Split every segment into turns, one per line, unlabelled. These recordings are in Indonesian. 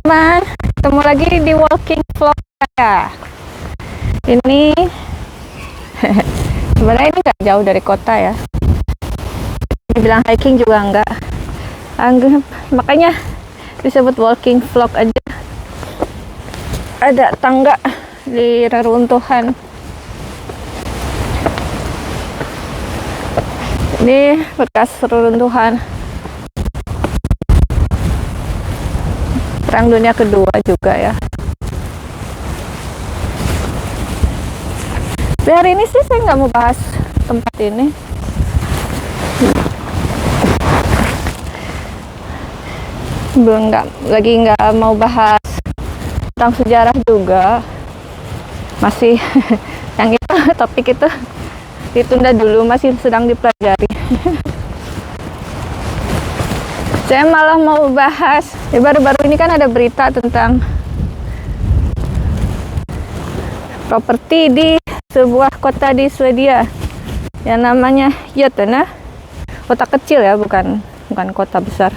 teman-teman, ketemu lagi di walking vlog saya. Ini sebenarnya ini nggak jauh dari kota ya, dibilang hiking juga enggak, makanya disebut walking vlog aja. Ada tangga di reruntuhan. Ini bekas reruntuhan Perang Dunia Kedua juga ya. Tapi hari ini sih saya nggak mau bahas tempat ini. Nggak mau bahas tentang sejarah juga. Masih yang itu topik itu ditunda dulu, masih sedang dipelajari. Saya malah mau bahas, baru-baru ini kan ada berita tentang properti di sebuah kota di Swedia yang namanya Götene. Kota kecil ya, bukan kota besar.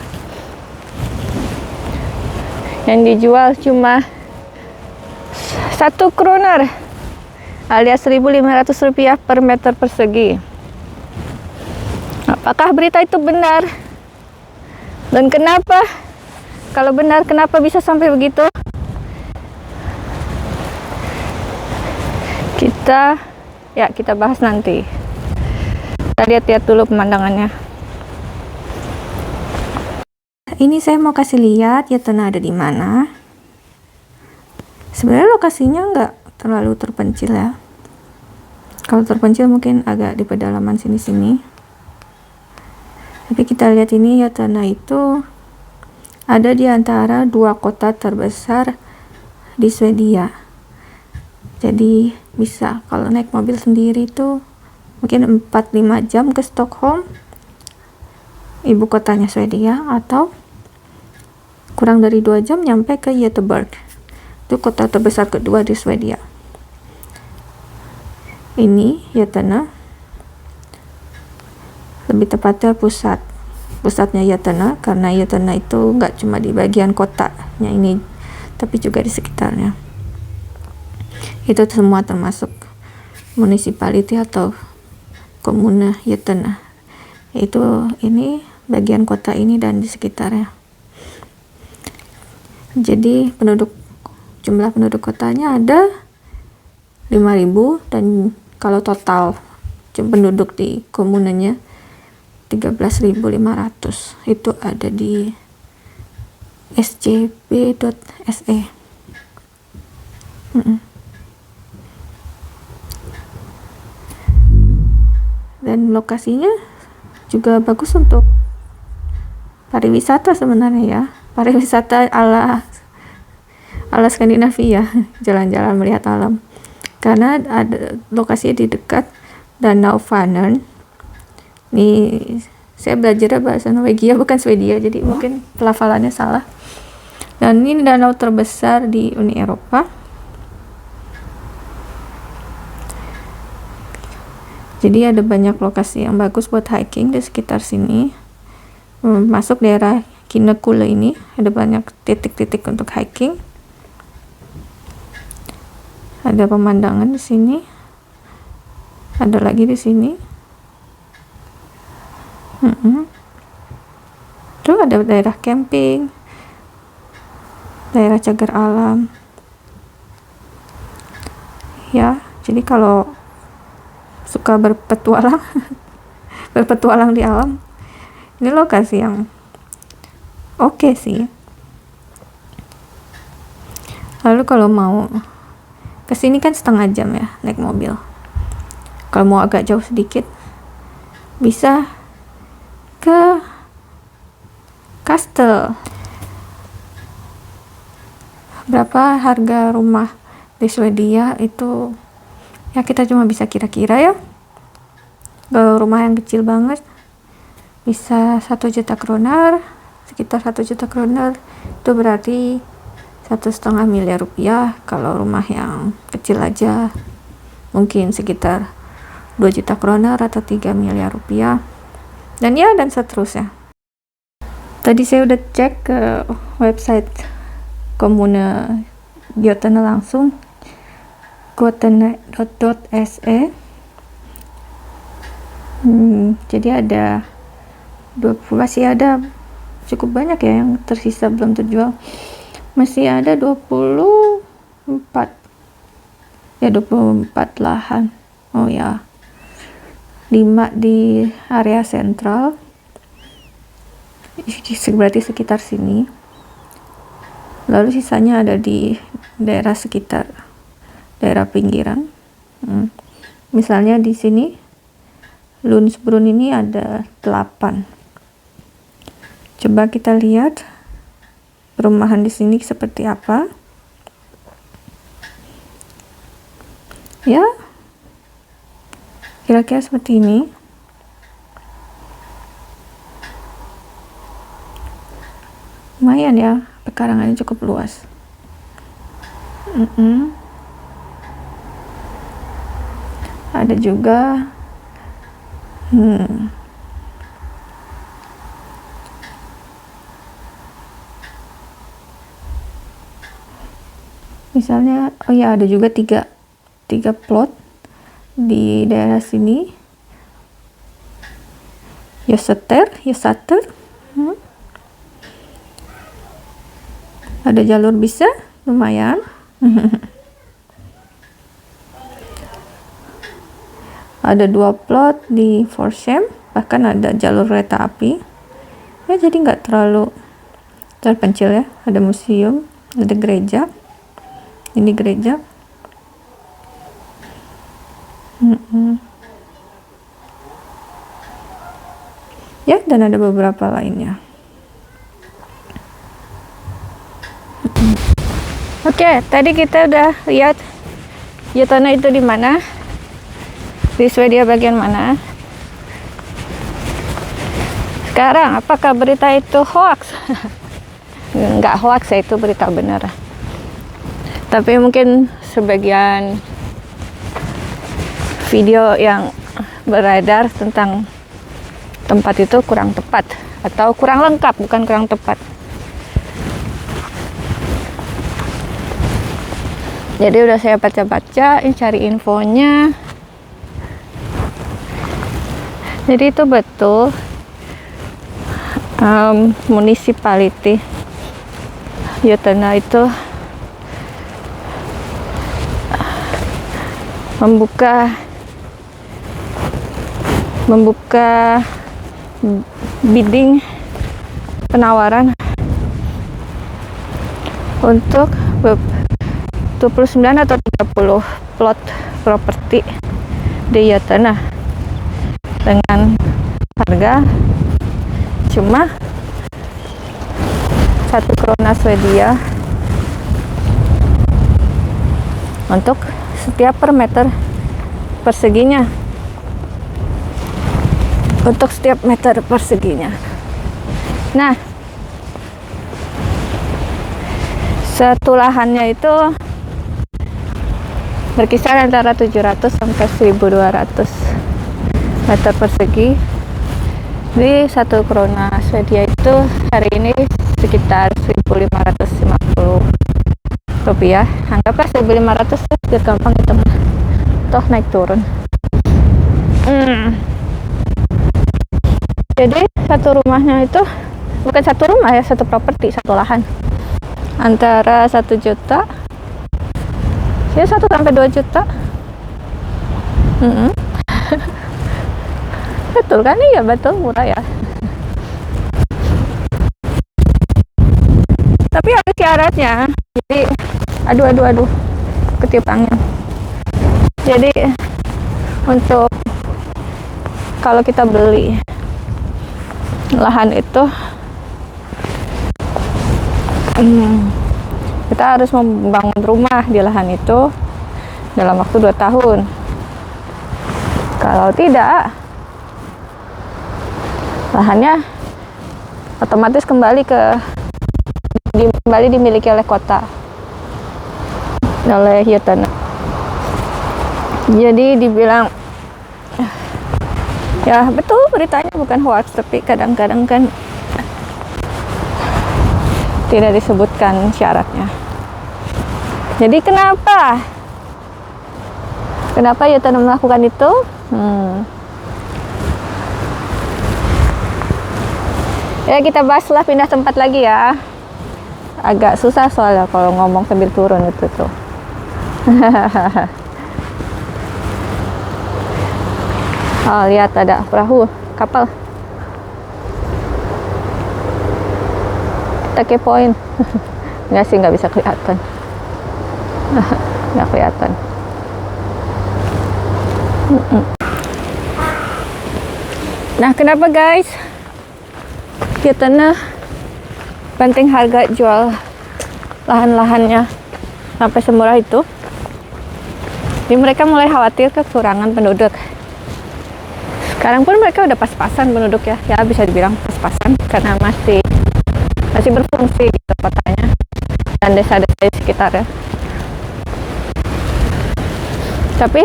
Yang dijual cuma 1 kroner alias Rp1.500 per meter persegi. Apakah berita itu benar? Dan kenapa? Kalau benar, kenapa bisa sampai begitu? Kita bahas nanti. Kita lihat dulu pemandangannya. Ini saya mau kasih lihat Götene ada di mana. Sebenarnya lokasinya nggak terlalu terpencil ya. Kalau terpencil mungkin agak di pedalaman sini-sini. Tapi kita lihat ini Götene itu ada di antara 2 kota terbesar di Swedia. Jadi bisa kalau naik mobil sendiri itu mungkin 4-5 jam ke Stockholm, ibu kotanya Swedia, atau kurang dari 2 jam nyampe ke Göteborg. Itu kota terbesar kedua di Swedia. Ini Götene, lebih tepatnya pusatnya Götene, karena Götene itu nggak cuma di bagian kotanya ini, tapi juga di sekitarnya. Itu semua termasuk municipality atau komune Götene. Itu ini bagian kota ini dan di sekitarnya. Jadi jumlah penduduk kotanya ada 5.000, dan kalau total penduduk di komunenya 13.500. Itu ada di scp.se. Dan lokasinya juga bagus untuk pariwisata sebenarnya ya. Pariwisata ala Skandinavia, jalan-jalan melihat alam. Karena ada lokasi di dekat Danau Vänern. Nih, saya belajar bahasa Norwegia bukan Swedia, jadi mungkin pelafalannya salah. Dan ini danau terbesar di Uni Eropa. Jadi ada banyak lokasi yang bagus buat hiking di sekitar sini. Masuk daerah Kinnekulle ini ada banyak titik-titik untuk hiking. Ada pemandangan di sini. Ada lagi di sini. Tuh ada daerah camping, daerah cagar alam. Ya, jadi kalau suka berpetualang di alam, ini lokasi yang oke sih. Lalu kalau mau kesini kan setengah jam ya naik mobil. Kalau mau agak jauh sedikit bisa ke Kastel. Berapa harga rumah di Swedia itu ya, kita cuma bisa kira-kira ya. Kalau rumah yang kecil banget bisa 1 juta kroner, sekitar 1 juta kroner. Itu berarti 1,5 miliar rupiah. Kalau rumah yang kecil aja mungkin sekitar 2 juta kroner atau 3 miliar rupiah. Dan seterusnya. Tadi saya udah cek ke website komune Yotana langsung gotana.se. Jadi ada 20, masih ada cukup banyak ya yang tersisa belum terjual. Masih ada 24 lahan. Oh ya, 5 di area sentral, berarti sekitar sini. Lalu sisanya ada di daerah sekitar, daerah pinggiran. Misalnya di sini Lundsbrunn ini ada 8. Coba kita lihat perumahan di sini seperti apa. Ya, kira-kira seperti ini. Lumayan ya, pekarangannya cukup luas. Ada juga misalnya, oh ya, ada juga tiga plot di daerah sini. Yosater. Ada jalur bisa, lumayan. Ada 2 plot di Forshem, bahkan ada jalur kereta api. Ya, jadi nggak terlalu terpencil ya. Ada museum, ada gereja. Ini gereja. Ya, dan ada beberapa lainnya. Oke, tadi kita udah lihat Yotana itu di mana, di Swedia bagian mana. Sekarang, apakah berita itu hoax? Nggak hoax ya, itu berita benar. Tapi mungkin sebagian video yang beredar tentang tempat itu kurang tepat atau kurang lengkap, bukan kurang tepat. Jadi udah saya baca-baca, cari infonya. Jadi itu betul, municipality Yotana itu membuka bidding, penawaran untuk 29 atau 30 plot properti di Yotana dengan harga cuma 1 krona Swedia untuk setiap per meter perseginya. Untuk setiap meter perseginya. Nah, satu lahannya itu berkisar antara 700 sampai 1200 meter persegi. Di 1 krona Swedia itu hari ini sekitar 1550 rupiah. Anggaplah 1500 biar gampang hitung, toh naik turun. Jadi satu rumahnya itu bukan satu rumah ya, satu properti, satu lahan antara 1 juta ya, 1 sampai 2 juta. Betul kan? Iya betul, murah ya. Tapi ada syaratnya. Jadi aduh ketiup angin. Jadi untuk kalau kita beli lahan itu, kita harus membangun rumah di lahan itu dalam waktu 2 tahun. Kalau tidak, lahannya otomatis kembali dimiliki oleh kota, oleh Yotana. Jadi dibilang ya betul, beritanya bukan hoax, tapi kadang-kadang kan tidak disebutkan syaratnya. Jadi kenapa Yatana melakukan itu? Ya kita bahaslah, pindah tempat lagi ya. Agak susah soalnya kalau ngomong sambil turun itu tuh. Oh, lihat ada perahu, kapal. Kita kepoin. Enggak sih, nggak bisa kelihatan. Nggak kelihatan. Nah, kenapa guys Yatana banting harga jual lahan-lahannya sampai semurah itu? Jadi mereka mulai khawatir kekurangan penduduk. Sekarang pun mereka udah pas-pasan penduduk ya, bisa dibilang pas-pasan karena masih berfungsi gitu kotanya dan desa-desa di sekitar ya. Tapi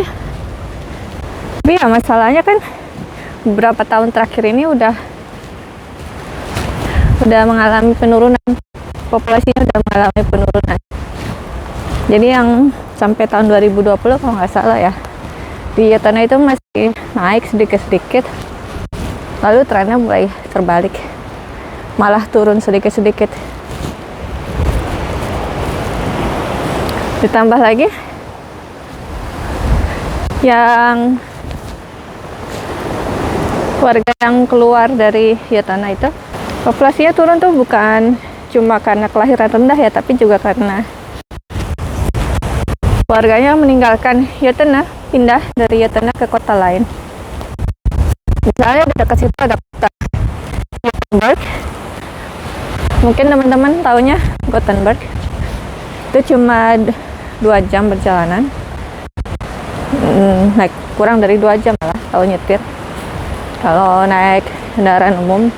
ya masalahnya kan beberapa tahun terakhir ini udah mengalami penurunan, populasinya udah mengalami penurunan. Jadi yang sampai tahun 2020 kalau nggak salah ya, di Yatana itu masih naik sedikit-sedikit, lalu trennya mulai terbalik, malah turun sedikit-sedikit. Ditambah lagi yang warga yang keluar dari Yatana itu, populasinya turun tuh bukan cuma karena kelahiran rendah ya, tapi juga karena warganya meninggalkan Yatana, pindah dari Yatana ke kota lain. Misalnya di dekat situ ada kota Gothenburg. Mungkin teman-teman taunya Gothenburg. Itu cuma 2 jam perjalanan. Naik kurang dari 2 jam malah kalau nyetir. Kalau naik kendaraan umum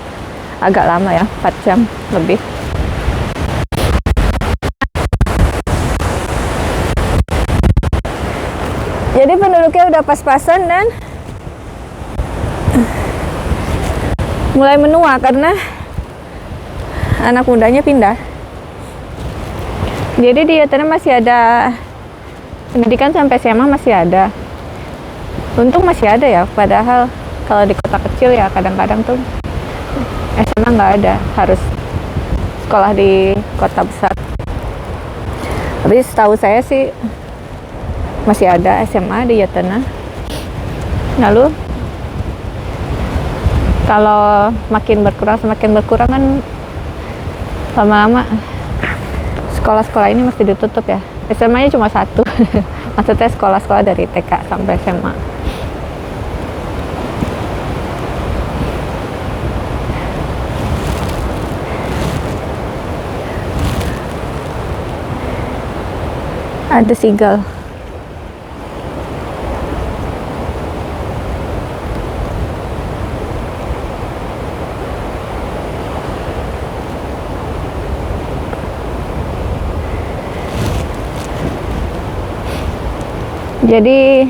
agak lama ya, 4 jam lebih. Jadi penduduknya udah pas-pasan dan mulai menua karena anak mudanya pindah. Jadi di Yatana masih ada pendidikan sampai SMA, masih ada. Untung masih ada ya, padahal kalau di kota kecil ya kadang-kadang tuh SMA nggak ada, harus sekolah di kota besar. Tapi setahu saya sih masih ada SMA di Yatana. Lalu kalau semakin berkurang kan lama-lama sekolah-sekolah ini mesti ditutup ya. SMA-nya cuma 1. Maksudnya sekolah-sekolah dari TK sampai SMA. Ada seagull. Jadi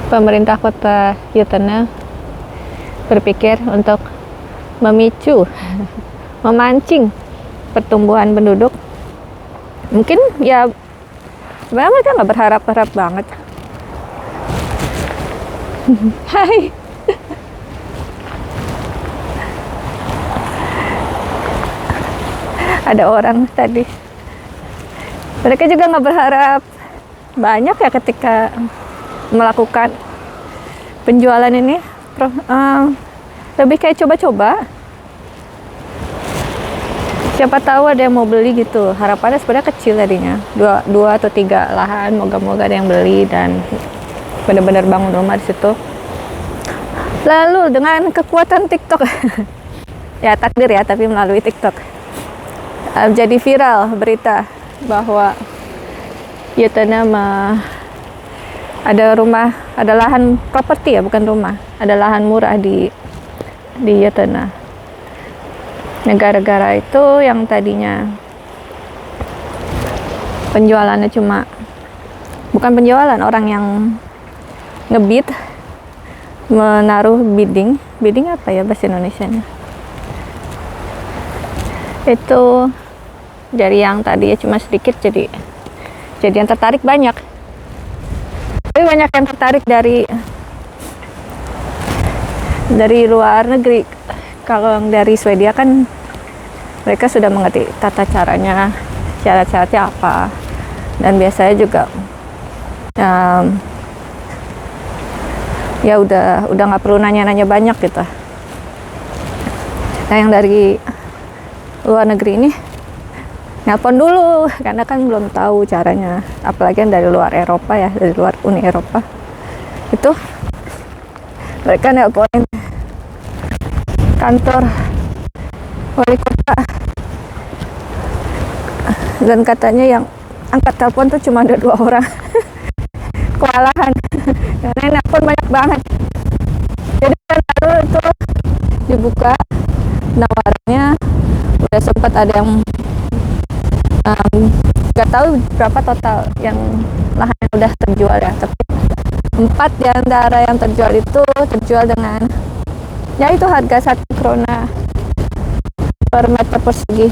pemerintah kota Yatana berpikir untuk memancing pertumbuhan penduduk. Mungkin ya sebenarnya mereka nggak berharap banget. Hai. Ada orang tadi. Mereka juga nggak berharap banyak ya ketika melakukan penjualan ini. Lebih kayak coba-coba. Siapa tahu ada yang mau beli gitu. Harapannya sebenarnya kecil tadinya. 2 atau 3 lahan, moga-moga ada yang beli dan benar-benar bangun rumah di situ. Lalu dengan kekuatan TikTok, ya takdir ya, tapi melalui TikTok, jadi viral berita bahwa Yatana ada lahan properti ya, bukan rumah, ada lahan murah di Yatana. Negara-negara itu yang tadinya penjualannya bukan penjualan, orang yang ngebid, menaruh bidding apa ya bahasa Indonesianya, Itu dari yang tadi ya cuma sedikit jadi yang tertarik banyak. Tapi banyak yang tertarik dari luar negeri. Kalau dari Swedia kan mereka sudah mengerti tata caranya, syarat-syaratnya apa, dan biasanya juga ya udah nggak perlu nanya-nanya banyak gitu. Nah, yang dari luar negeri ini nelpon dulu karena kan belum tahu caranya, apalagi yang dari luar Eropa ya, dari luar Uni Eropa itu mereka nelponin kantor wali kota dan katanya yang angkat telepon tuh cuma ada 2 orang. Kewalahan karena nelpon banyak banget. Jadi kan lalu itu dibuka nawarannya, udah sempat ada yang nggak tahu berapa total yang lahan yang udah terjual ya, tapi 4 di antara yang terjual itu terjual dengan ya itu harga 1 krona per meter persegi.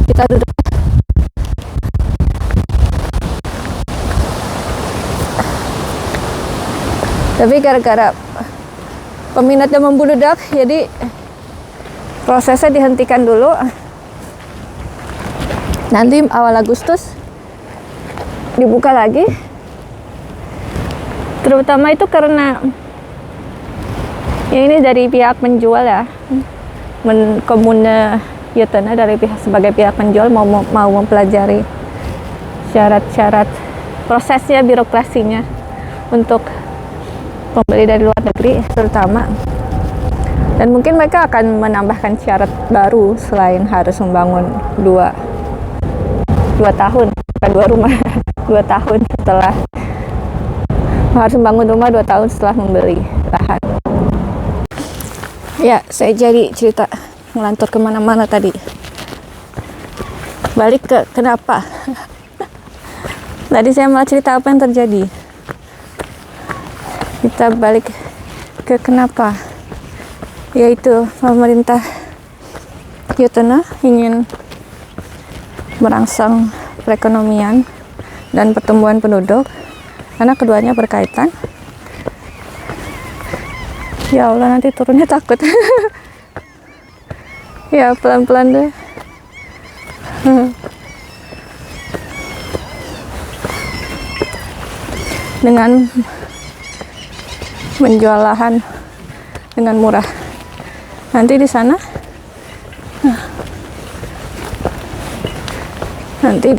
Kita duduk. Tapi gara-gara peminatnya membludak, jadi prosesnya dihentikan dulu. Nanti awal Agustus dibuka lagi. Terutama itu karena ya ini dari pihak penjual ya, komune Götene dari pihak sebagai pihak penjual mau mempelajari syarat-syarat prosesnya, birokrasinya untuk pembeli dari luar negeri terutama. Dan mungkin mereka akan menambahkan syarat baru selain harus membangun 2 tahun, bukan 2 rumah, 2 tahun setelah harus membangun rumah, 2 tahun setelah membeli lahan. Ya, saya jadi cerita ngelantur kemana-mana tadi. Balik ke kenapa. Tadi saya mau cerita apa yang terjadi. Kita balik ke kenapa. Yaitu pemerintah Götene ingin merangsang perekonomian dan pertumbuhan penduduk karena keduanya berkaitan. Ya Allah, nanti turunnya takut. Ya pelan-pelan deh. Dengan menjual lahan dengan murah. Nanti di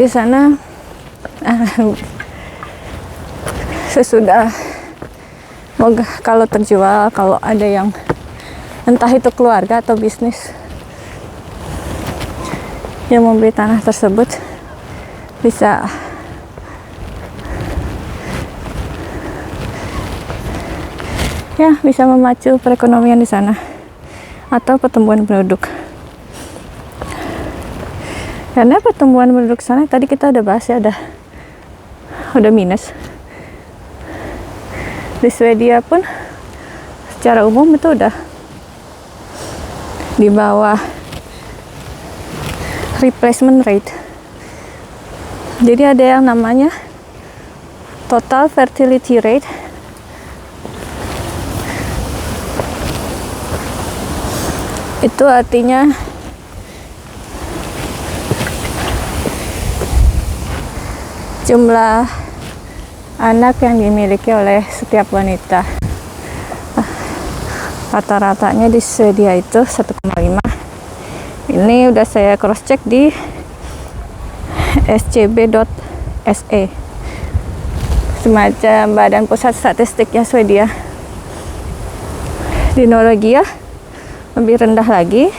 sana sesudah kalau terjual, kalau ada yang entah itu keluarga atau bisnis yang membeli tanah tersebut, bisa memacu perekonomian di sana atau pertumbuhan penduduk. Karena pertumbuhan penduduk sana tadi kita udah bahas ya, udah minus. Di Swedia pun secara umum itu udah di bawah replacement rate. Jadi ada yang namanya total fertility rate. Itu artinya jumlah anak yang dimiliki oleh setiap wanita. Rata-ratanya di Swedia itu 1,5. Ini udah saya cross check di scb.se, semacam badan pusat statistiknya Swedia. Di Norwegia lebih rendah lagi,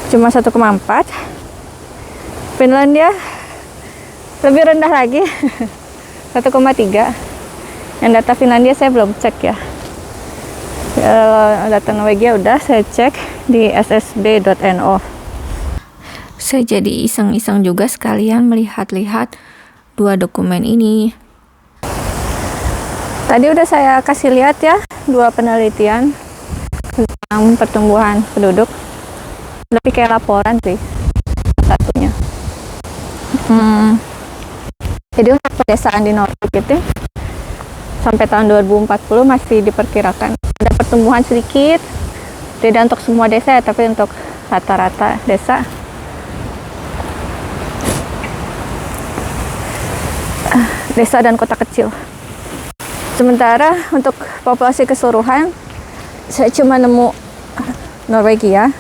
cuma 1,4. Finlandia lebih rendah lagi, 1,3. Yang data Finlandia saya belum cek ya. Data Norwegia udah saya cek di ssb.no. Saya jadi iseng-iseng juga sekalian melihat-lihat 2 dokumen ini. Tadi udah saya kasih lihat ya 2 penelitian pertumbuhan penduduk, tapi kayak laporan sih satunya. Jadi untuk pedesaan di Norfolk itu sampai tahun 2040 masih diperkirakan ada pertumbuhan sedikit, tidak untuk semua desa ya, tapi untuk rata-rata desa. Desa dan kota kecil. Sementara untuk populasi keseluruhan, saya cuma nemu Norwegia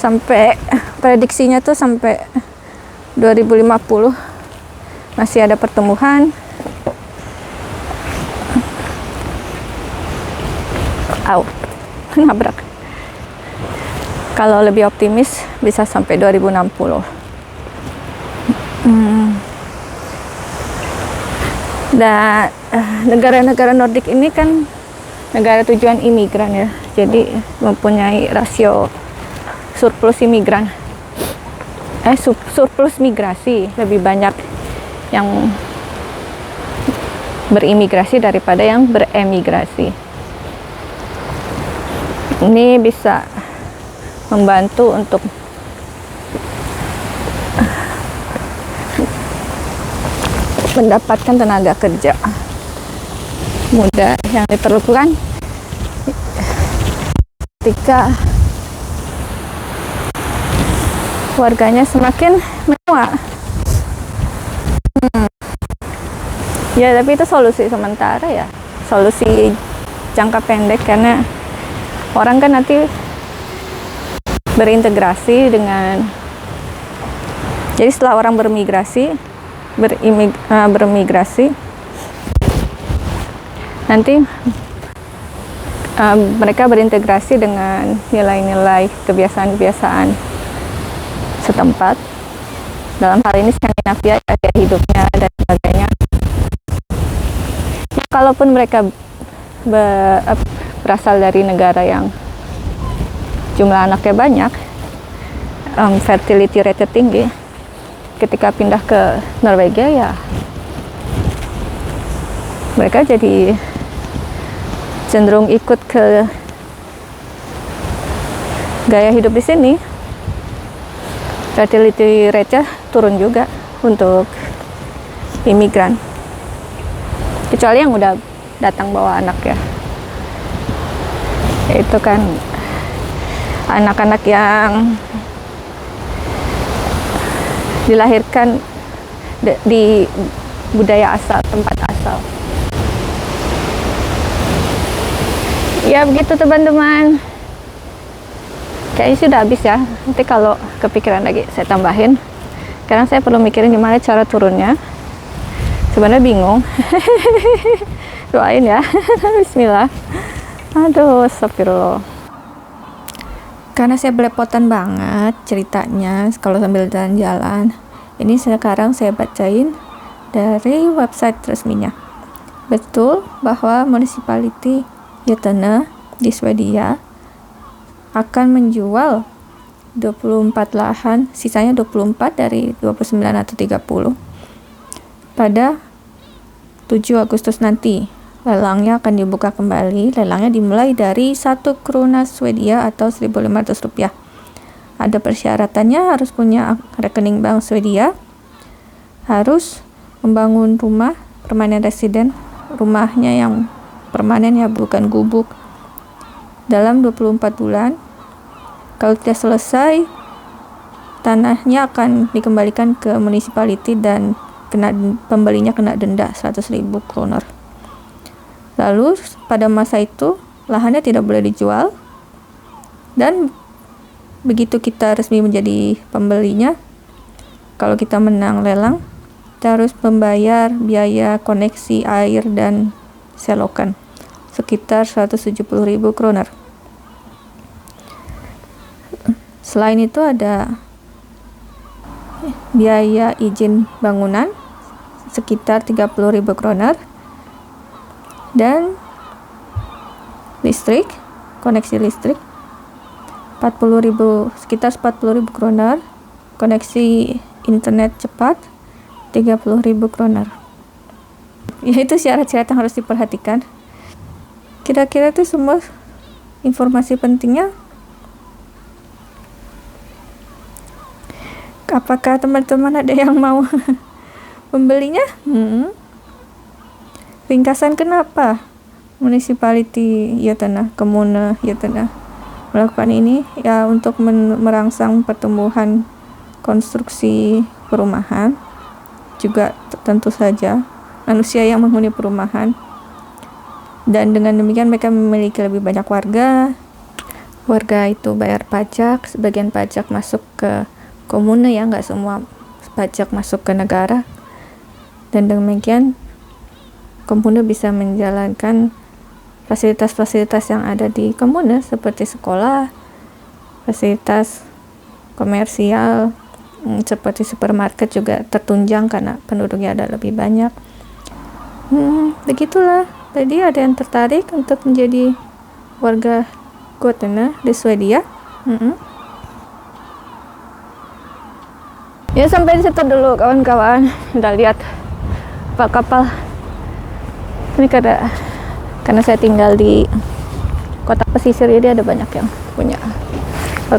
sampai prediksinya tuh sampai 2050 masih ada pertumbuhan. Nabrak. Kalau lebih optimis bisa sampai 2060. Dan negara-negara Nordik ini kan negara tujuan imigran ya, jadi mempunyai rasio surplus imigran, surplus migrasi, lebih banyak yang berimigrasi daripada yang beremigrasi. Ini bisa membantu untuk mendapatkan tenaga kerja muda yang diperlukan ketika warganya semakin menua. Ya, tapi itu solusi sementara ya, solusi jangka pendek, karena orang kan nanti berintegrasi dengan, jadi setelah orang bermigrasi nanti mereka berintegrasi dengan nilai-nilai kebiasaan-kebiasaan setempat, dalam hal ini Skandinavia, gaya hidupnya dan sebagainya. Kalaupun mereka berasal dari negara yang jumlah anaknya banyak, fertility rate tinggi, ketika pindah ke Norwegia ya mereka jadi cenderung ikut ke gaya hidup di sini. Fertility rate-nya turun juga untuk imigran, kecuali yang udah datang bawa anak ya. Itu kan anak-anak yang dilahirkan di budaya asal, tempat asal. Ya begitu teman-teman. Kayaknya sudah habis ya. Nanti kalau kepikiran lagi saya tambahin. Sekarang saya perlu mikirin gimana cara turunnya. Sebenarnya bingung. Doain ya. Bismillah. Aduh, astagfirullah. Karena saya belepotan banget ceritanya kalau sambil jalan-jalan. Ini sekarang saya bacain dari website resminya. Betul bahwa municipality Götene di Swedia akan menjual 24 lahan, sisanya 24 dari 29 atau 30 pada 7 Agustus nanti. Lelangnya akan dibuka kembali. Lelangnya dimulai dari 1 krona Swedia atau 1.500 rupiah. Ada persyaratannya, harus punya rekening bank Swedia, harus membangun rumah permanen residen, rumahnya yang permanen ya, bukan gubuk, dalam 24 bulan. Kalau tidak selesai, tanahnya akan dikembalikan ke municipality dan pembelinya kena denda 100.000 kroner. Lalu pada masa itu lahannya tidak boleh dijual, dan begitu kita resmi menjadi pembelinya, kalau kita menang lelang, kita harus membayar biaya koneksi air dan selokan sekitar 170.000 kroner. Selain itu ada biaya izin bangunan sekitar 30.000 kroner, dan listrik, koneksi listrik 40.000, sekitar 40.000 kroner, koneksi internet cepat 30.000 kroner. Ya, itu syarat-syarat yang harus diperhatikan. Kira-kira itu semua informasi pentingnya. Apakah teman-teman ada yang mau membelinya? Ringkasan kenapa municipality Yatana, Komune Yatana melakukan ini ya untuk merangsang pertumbuhan konstruksi perumahan, juga tentu saja manusia yang menghuni perumahan, dan dengan demikian mereka memiliki lebih banyak warga itu bayar pajak, sebagian pajak masuk ke komune ya, nggak semua pajak masuk ke negara, dan demikian komune bisa menjalankan fasilitas-fasilitas yang ada di komune seperti sekolah, fasilitas komersial seperti supermarket juga tertunjang karena penduduknya ada lebih banyak. Begitulah. Tadi ada yang tertarik untuk menjadi warga Gotland di Swedia. Ya, sampai di situ dulu kawan-kawan. Udah lihat kapal. Ini karena saya tinggal di kota pesisir, jadi ada banyak yang punya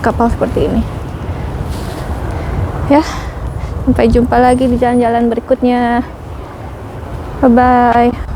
kapal seperti ini. Ya, sampai jumpa lagi di jalan-jalan berikutnya. Bye-bye.